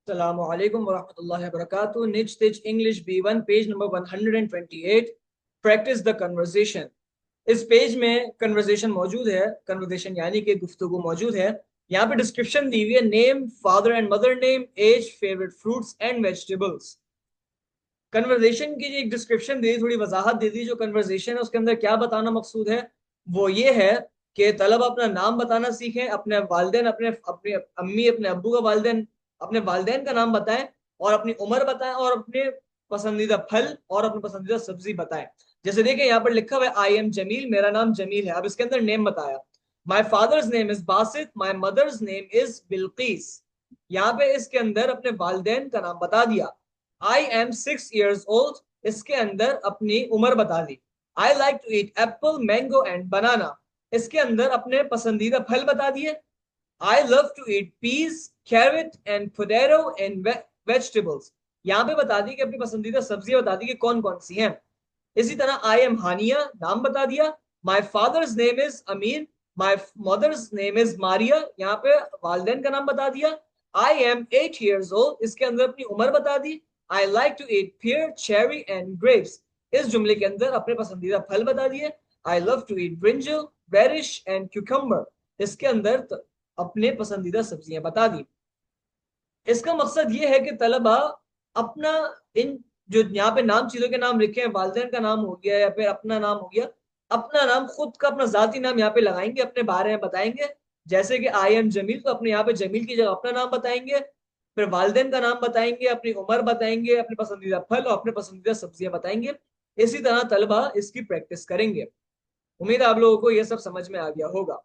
Assalamualaikum warahmatullahi wabarakatuh. Niche Stitch English B1 page number 128. Practice the conversation. इस page में conversation मौजूद है। Conversation यानी कि गुफ्तगू मौजूद है। यहाँ पे डिस्क्रिप्शन दी हुई है। Name, father and mother name, age, favourite fruits and vegetables. Conversation की जो एक डिस्क्रिप्शन दी, थोड़ी वजाहत दे दी। जो कन्वर्सेशन है उसके अंदर क्या बताना मकसूद है वो ये है कि तलब अपना नाम बताना सीखें, अपने वालदेन, अपने अपने अम्मी, अपने अब्बू का वालदेन, अपने वालदेन का नाम बताएं और अपनी उम्र बताएं और अपने पसंदीदा फल और अपनी पसंदीदा सब्जी बताएं। जैसे देखें यहाँ पर लिखा हुआ है आई एम जमील, मेरा नाम जमील है। अब इसके अंदर नेम बताया। My father's name is Basit, my mother's name is Bilkis. यहाँ पे इसके अंदर अपने वालदेन का नाम बता दिया। आई एम 6 years old, इसके अंदर अपनी उम्र बता दी। I like to eat apple, mango and banana, इसके अंदर अपने पसंदीदा फल बता दिए। I love to eat peas, carrot and potato and vegetables, यहाँ पे बता दी कि अपनी पसंदीदा सब्जियां बता दी कि कौन कौन सी हैं। इसी तरह आई एम हानिया, नाम बता दिया। माई father's name is Amir, my mother's name is Maria, यहाँ पे वालदेन का नाम बता दिया। आई एम 8 years old, इसके अंदर अपनी उम्र बता दी। I like to eat pear, cherry and grapes, इस जुमले के अंदर अपने पसंदीदा फल बता दिए। I love to eat brinjal, radish and cucumber, इसके अंदर अपने पसंदीदा सब्जियां बता दी। इसका मकसद ये है कि तलबा अपना इन जो यहाँ पे नाम, चीजों के नाम लिखे हैं, वालदेन का नाम हो गया या फिर अपना नाम हो गया, अपना नाम खुद का अपना जाती नाम यहाँ पे लगाएंगे, अपने बारे में बताएंगे। जैसे कि आई एम जमील, तो अपने यहाँ पे जमील की जगह अपना नाम बताएंगे। फिर वालदेन का नाम बताएंगे, अपनी उम्र बताएंगे, अपने पसंदीदा फल और अपने पसंदीदा सब्जियां बताएंगे। इसी तरह तलबा इसकी प्रैक्टिस करेंगे। उम्मीद है आप लोगों को यह सब समझ में आ गया होगा।